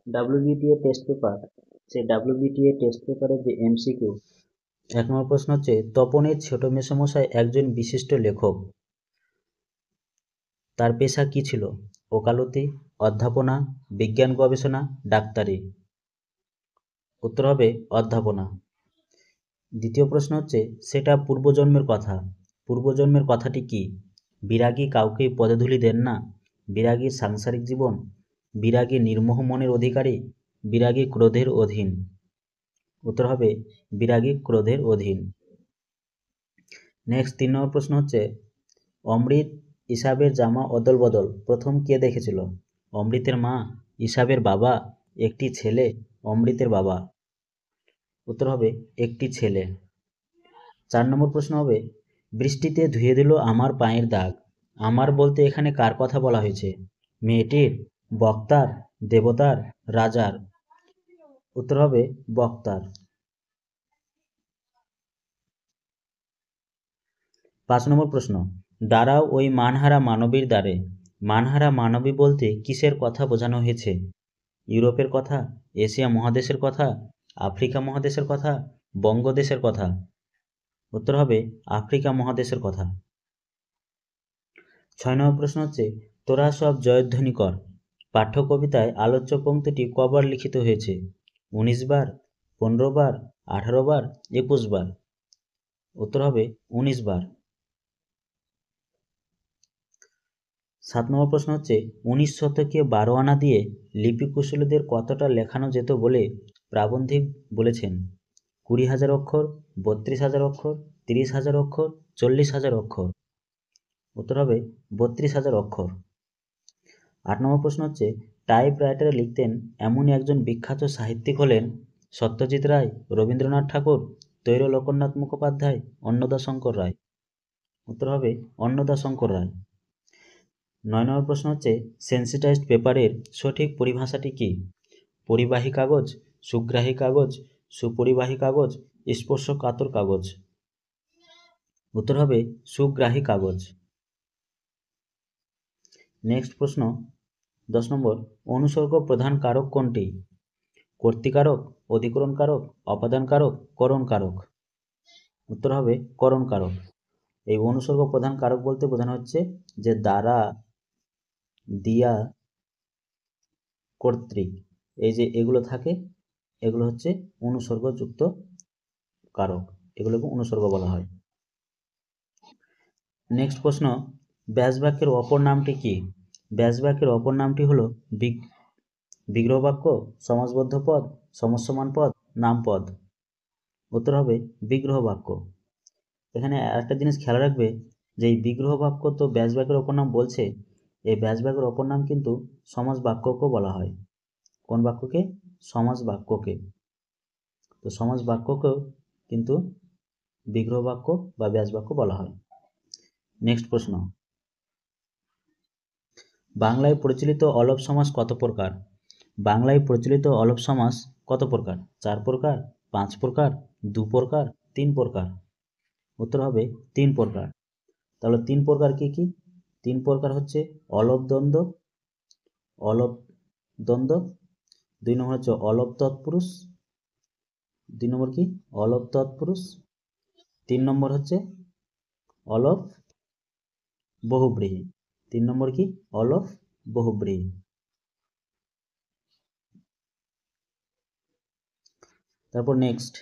WBTA test paper, সেই WBTA test পেপারের যে এমসিকিউ, 1 নম্বর প্রশ্ন হচ্ছে তপনের ছোট মেসোমশাই একজন বিশিষ্ট লেখক, তার পেশা কি ছিল? ওকালতি, অধ্যাপনা, বিজ্ঞান গবেষণা, ডাক্তারি। উত্তর হবে অধ্যাপনা। দ্বিতীয় প্রশ্ন হচ্ছে সেটা পূর্বজন্মের কথা, পূর্বজন্মের কথাটি কি? বিরাগী কাউকেই পদধূলি দেন না, বিরাগীর সাংসারিক জীবন, বিরাগী নির্মোহ মনের অধিকারী, বিরাগী ক্রোধের অধীন। উত্তর হবে বিরাগী ক্রোধের অধীন। নেক্সট 3 নম্বর প্রশ্ন হচ্ছে অমৃত ইসাবের জামা অদল বদল প্রথম কে দেখেছিল? অমৃতের মা, ইসাবের বাবা, একটি ছেলে, অমৃতের বাবা। উত্তর হবে একটি ছেলে। 4 নম্বর প্রশ্ন হবে বৃষ্টিতে ধুয়ে দিল আমার পায়ের দাগ, আমার বলতে এখানে কার কথা বলা হয়েছে? মেয়েটির, বক্তার, দেবতার, রাজার। উত্তর হবে বক্তার। 5 নম্বর প্রশ্ন দাঁড়াও ওই মানহারা মানবীর দ্বারে, মানহারা মানবী বলতে কিসের কথা বোঝানো হয়েছে? ইউরোপের কথা, এশিয়া মহাদেশের কথা, আফ্রিকা মহাদেশের কথা, বঙ্গদেশের কথা। উত্তর হবে আফ্রিকা মহাদেশের কথা। 6 নম্বর প্রশ্ন হচ্ছে তোরা সব জয়ধ্বনি কর, পাঠ্য কবিতায় আলোচ্য পংক্তিটি কবার লিখিত হয়েছে? 19 বার, 15 বার, 18 বার, 21 বার। উত্তর হবে 19 বার। 7 নম্বর প্রশ্ন হচ্ছে 19 শতকে 12 আনা দিয়ে লিপিকুশলীদের কতটা লেখানো যেত বলে প্রাবন্ধিক বলেছেন? 20,000 অক্ষর, 32,000 অক্ষর, 30,000 অক্ষর, 40,000 অক্ষর। উত্তর হবে 32,000 অক্ষর। 8 নম্বর প্রশ্ন হচ্ছে টাইপরাইটারে লিখতেন এমনই একজন বিখ্যাত সাহিত্যিক হলেন সত্যজিৎ রায়, রবীন্দ্রনাথ ঠাকুর, তৈল লোকনাথ মুখোপাধ্যায়, অন্নদাশঙ্কর রায়। উত্তর হবে অন্নদাশঙ্কর রায়। 9 নম্বর প্রশ্ন হচ্ছে সেন্সিটাইজড পেপারের সঠিক পরিভাষাটি কি? পরিবাহী কাগজ, সুগ্রাহী কাগজ, সুপরিবাহী কাগজ, স্পর্শকাতর কাগজ। উত্তর হবে সুগ্রাহী কাগজ। নেক্সট প্রশ্ন 10 নম্বর অনুসর্গ প্রধান কারক কোনটি? কর্তৃকারক, অধিকরণ কারক, অপাদান কারক, করণ কারক। উত্তর হবে করণ কারক। এই অনুসর্গ প্রধান কারক বলতে বোঝানো হচ্ছে যে দ্বারা, দিয়া, কর্তৃক, এই যে এগুলো থাকে এগুলো হচ্ছে অনুসর্গযুক্ত কারক, এগুলোকে অনুসর্গ বলা হয়। নেক্সট প্রশ্ন ব্যাসবাক্যের অপর নামটি কি? ব্যাসবাক্যের অপর নামটি হলো বিগ্রহ বাক্য, সমাসবদ্ধ পদ, সমস্যমান পদ, নামপদ। উত্তর হবে বিগ্রহ বাক্য। এখানে একটা জিনিস খেয়াল রাখবে যে এই বিগ্রহ বাক্য তো ব্যাসবাক্যের অপর নাম বলছে, এই ব্যাসবাক্যের অপর নাম কিন্তু সমাস বাক্যকেও বলা হয়। কোন বাক্যকে? সমাস বাক্যকে। তো সমাস বাক্যকেও কিন্তু বিগ্রহ বাক্য বা ব্যাসবাক্য বলা হয়। নেক্সট প্রশ্ন বাংলায় প্রচলিত অলপ সমাস কত প্রকার? বাংলায় প্রচলিত অলপ সমাস কত প্রকার? 4 প্রকার, 5 প্রকার, 2 প্রকার, 3 প্রকার। উত্তর হবে 3 প্রকার। তাহলে 3 প্রকার কি কি? 3 প্রকার হচ্ছে অলপ দ্বন্দ্ব, অলপ দ্বন্দ্ব, 2 নম্বর হচ্ছে অলপ তৎপুরুষ, 2 নম্বর কি অলপ তৎপুরুষ, 3 নম্বর হচ্ছে অলপ বহুব্রীহি। 3 নম্বর কি অলপ বহুব্রীহি। তারপর নেক্সট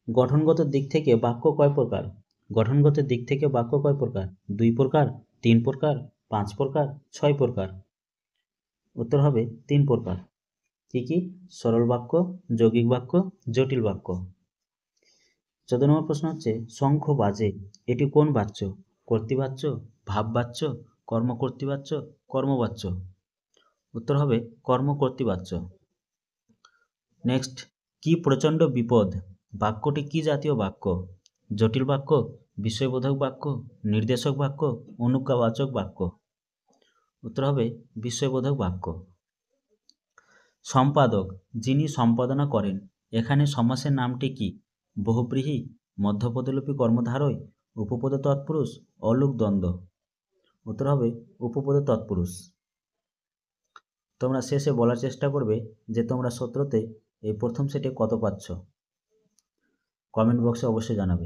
গঠনগত দিক থেকে বাক্য কয় প্রকার? গঠনগত দিক থেকে বাক্য কয় প্রকার? 2 প্রকার, 3 প্রকার, 5 প্রকার, 6 প্রকার। উত্তর হবে 3 প্রকার। কি কি? সরল বাক্য, যৌগিক বাক্য, জটিল বাক্য। 14 নম্বর প্রশ্ন হচ্ছে শঙ্খ বাজে এটি কোন বাচ্য? কর্তৃবাচ্য, ভাববাচ্য, কর্মকর্তৃবাচ্য, কর্মবাচ্য। উত্তর হবে কর্মকর্তৃবাচ্য। নেক্সট কি প্রচণ্ড বিপদ বাক্যটি কি জাতীয় বাক্য? জটিল বাক্য, বিস্ময়বোধক বাক্য, নির্দেশক বাক্য, অনুজ্ঞাবাচক বাক্য। উত্তর হবে বিস্ময়বোধক বাক্য। সম্পাদক যিনি সম্পাদনা করেন এখানে সমাসের নামটি কি? বহুব্রীহি, মধ্যপদলোপী কর্মধারয়, উপপদ তৎপুরুষ, অলুক দ্বন্দ্ব। উত্তর হবে উপপদ তৎপুরুষ। তোমরা শেষে বলার চেষ্টা করবে যে তোমরা 17তে এই প্রথম সেটে কত পাচ্ছ। কমেন্ট বক্সে অবশ্যই জানাবে।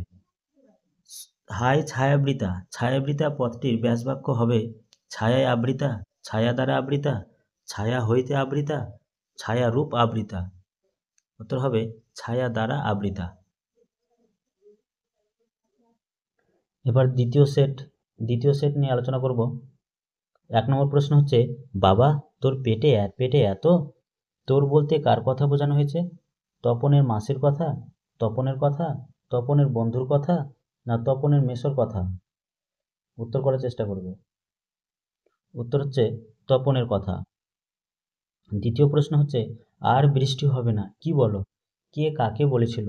হাই ছায়াবৃতা। ছায়াবৃতা পদটির ব্যাসবাক্য হবে ছায়ায় আবৃতা, ছায়া দ্বারা আবৃতা, ছায়া হইতে আবৃতা, ছায়া রূপ আবৃতা। উত্তর হবে ছায়া দ্বারা আবৃতা। এবার দ্বিতীয় সেট নিয়ে আলোচনা করব। 1 নম্বর প্রশ্ন হচ্ছে, বাবা তোর পেটে এত? তোর বলতে কার কথা বোঝানো হয়েছে? তপনের মাসির কথা, তপনের কথা, তপনের বন্ধুর কথা, না তপনের মেসোর কথা? উত্তর করার চেষ্টা করবে। উত্তর হচ্ছে তপনের কথা। দ্বিতীয় প্রশ্ন হচ্ছে, আর বৃষ্টি হবে না, কি বলো? কে কাকে বলেছিল?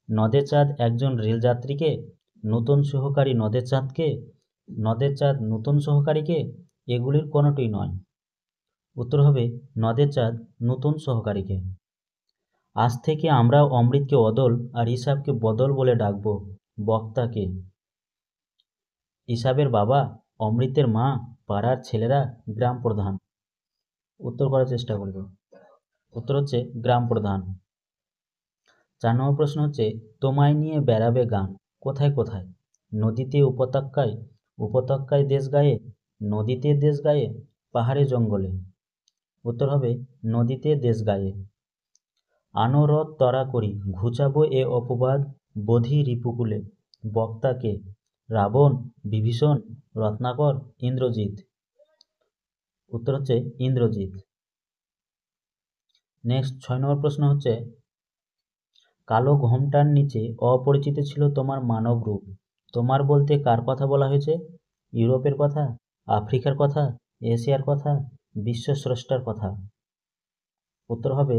নদের চাঁদ একজন রেলযাত্রীকে, নতুন সহকারী নদের চাঁদকে, নদের চাঁদ নতুন সহকারীকে, এগুলির কোনোটিই নয়। উত্তর হবে নদের চাঁদ নতুন সহকারীকে। আজ থেকে আমরা অমৃতকে অদল আর হিসাবকে বদল বলে ডাকব। বক্তাকে? হিসাবের বাবা, অমৃতের মা, পাড়ার ছেলেরা, গ্রাম প্রধান? উত্তর করার চেষ্টা করব। উত্তর হচ্ছে গ্রাম প্রধান। 4 নম্বর প্রশ্ন হচ্ছে, তোমায় নিয়ে বেড়াবে গান কোথায় কোথায়? নদীতে উপত্যকায়, উপত্যকায় দেশ গায়ে, নদীতে দেশ গায়ে, পাহাড়ে জঙ্গলে? উত্তর হবে নদীতে দেশ গায়ে। আনো রথ তরা করি, ঘুচাবো এ অপবাদ, বোধি রিপুকুলে? বক্তাকে? রাবণ, বিভীষণ, রত্নাকর, ইন্দ্রজিৎ? উত্তর হচ্ছে ইন্দ্রজিৎ। নেক্সট 6 নম্বর প্রশ্ন হচ্ছে, কালো ঘোমটার নিচে অপরিচিত ছিল তোমার মানব রূপ। তোমার বলতে কার কথা বলা হয়েছে? ইউরোপের কথা, আফ্রিকার কথা, এশিয়ার কথা, বিশ্ব স্রষ্টার কথা? উত্তর হবে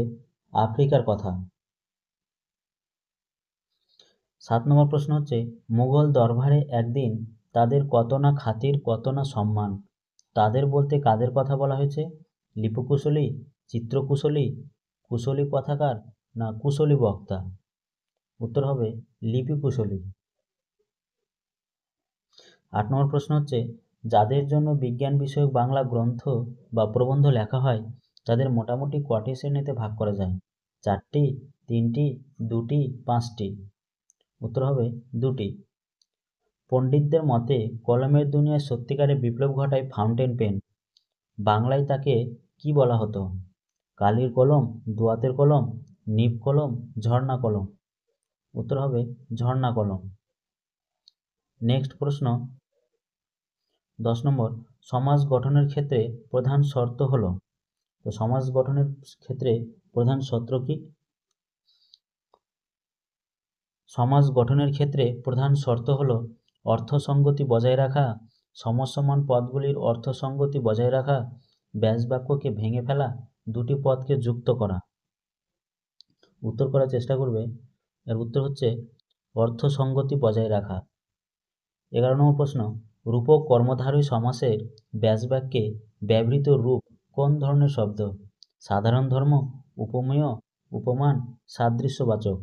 আফ্রিকার কথা। 7 নম্বর প্রশ্ন হচ্ছে, মুঘল দরবারে একদিন তাদের কত না খাতির, কত না সম্মান। তাদের বলতে কাদের কথা বলা হয়েছে? লিপুকুশলী, চিত্রকুশলী, কুশলী কথাকার, না কুশলী বক্তা? উত্তর হবে লিপিকুশলী। 8 নম্বর প্রশ্ন হচ্ছে, যাদের জন্য বিজ্ঞান বিষয়ক বাংলা গ্রন্থ বা প্রবন্ধ লেখা হয় তাদের মোটামুটি কটি শ্রেণীতে ভাগ করা যায়? 4টি, 3টি, 2টি, 5টি? উত্তর হবে 2টি। পণ্ডিতদের মতে কলমের দুনিয়ায় সত্যিকারের বিপ্লব ঘটায় ফাউন্টেন পেন। বাংলায় তাকে কি বলা হতো? কালির কলম, দোয়াতের কলম, নিব কলম, ঝর্ণা কলম? উত্তর হবে ঝর্ণা কলম। নেক্সট প্রশ্ন 10 নম্বর, সমাজ গঠনের ক্ষেত্রে প্রধান শর্ত হলো? তো সমাজ গঠনের ক্ষেত্রে প্রধান শর্ত কি? সমাজ গঠনের ক্ষেত্রে প্রধান শর্ত হলো অর্থসঙ্গতি বজায় রাখা, সমসমান পদগুলির অর্থসঙ্গতি বজায় রাখা, ব্যাসবাক্যকে ভেঙে ফেলা, দুটি পদকে যুক্ত করা? উত্তর করার চেষ্টা করবে। এর উত্তর হচ্ছে অর্থসঙ্গতি বজায় রাখা। 11 নম্বর প্রশ্ন, রূপক কর্মধারী সমাসের ব্যাসবাক্যে ব্যবহৃত রূপ কোন ধরনের শব্দ? সাধারণ ধর্ম, উপমেয়, উপমান, সাদৃশ্যবাচক?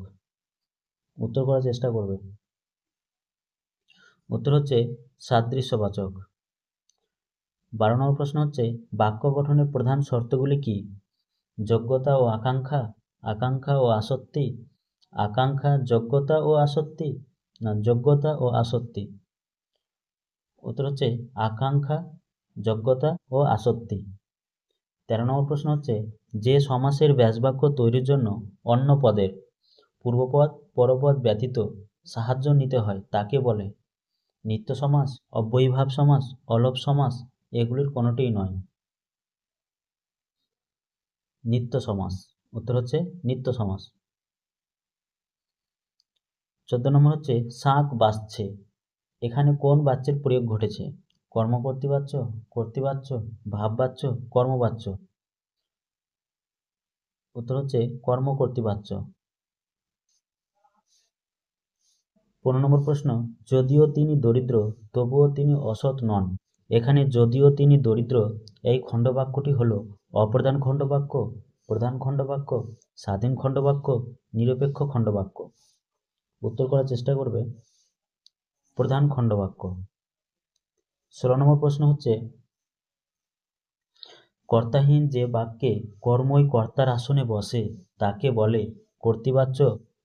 উত্তর করার চেষ্টা করবে। উত্তর হচ্ছে সাদৃশ্যবাচক। 12 নম্বর প্রশ্ন হচ্ছে, বাক্য গঠনের প্রধান শর্তগুলি কি? যোগ্যতা ও আকাঙ্ক্ষা, আকাঙ্ক্ষা ও আসক্তি, আকাঙ্ক্ষা, যোগ্যতা ও আসক্তি, না যোগ্যতা ও আসক্তি? উত্তর হচ্ছে আকাঙ্ক্ষা, যোগ্যতা ও আসক্তি। 13 নম্বর প্রশ্ন হচ্ছে, যে সমাসের ব্যাসবাক্য তৈরির জন্য অন্য পদের পূর্বপদ পরপদ ব্যতীত সাহায্য নিতে হয় তাকে বলে? নিত্য সমাস, অব্যয়ীভাব সমাস, অলপ সমাস, এগুলির কোনোটিই নয়। নিত্য সমাস। উত্তর হচ্ছে নিত্য সমাস। 14 নম্বর হচ্ছে, শাঁখ বাজছে, এখানে কোন বাচ্যের প্রয়োগ ঘটেছে? কর্মকর্তৃবাচ্য, কর্তৃবাচ্য, ভাববাচ্য, কর্মবাচ্য? উত্তর হচ্ছে কর্মকর্তৃবাচ্য। 15 নম্বর প্রশ্ন, যদিও তিনি দরিদ্র তবুও তিনি অসৎ নন। এখানে যদিও তিনি দরিদ্র এই খণ্ডবাক্যটি হল অপ্রধান খণ্ডবাক্য, প্রধান খণ্ডবাক্য, স্বাধীন খণ্ডবাক্য, নিরপেক্ষ খণ্ডবাক্য? উত্তর করার চেষ্টা করবে। প্রধান খণ্ডবাক্য। 16 নম্বর প্রশ্ন হচ্ছে, কর্তাহীন যে বাক্যে কর্মই কর্তার আসনে বসে তাকে বলে কর্তৃবাচ্য,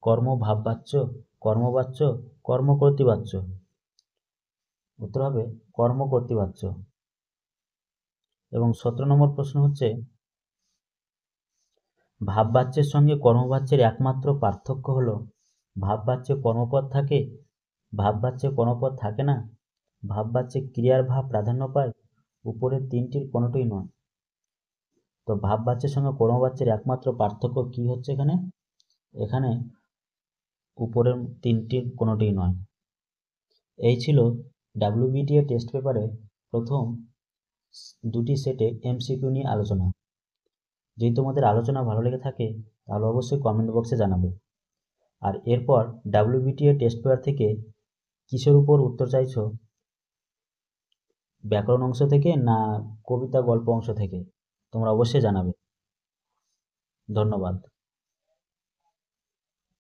কর্মভাববাচ্য, কর্মবাচ্য, কর্মকর্তৃবাচ্য। উত্তর হবে কর্মকর্তৃবাচ্য। এবং 17 নম্বর প্রশ্ন হচ্ছে, ভাববাচ্যের সঙ্গে কর্মবাচ্যের একমাত্র পার্থক্য হলো ভাববাচ্যে কর্মপদ থাকে, ভাববাচ্যে কর্মপদ থাকে না, ভাববাচ্যে ক্রিয়ার ভাব প্রাধান্য পায়, উপরের তিনটির কোনোটিই নয়। তো ভাববাচ্যের সঙ্গে কর্মবাচ্যের একমাত্র পার্থক্য কি হচ্ছে এখানে? এখানে উপরের তিনটির কোনোটিই নয়। এই ছিল WBTA টেস্ট পেপারে প্রথম দুটি সেটে MCQ নিয়ে আলোচনা। যদি তোমাদের আলোচনা ভালো লেগে থাকে তাহলে অবশ্যই কমেন্ট বক্সে জানাবে। আর এরপর WBTA টেস্ট পেপার থেকে কিসের উপর উত্তর চাইছো, ব্যাকরণ অংশ থেকে না কবিতা গল্প অংশ থেকে, তোমরা অবশ্যই জানাবে। ধন্যবাদ।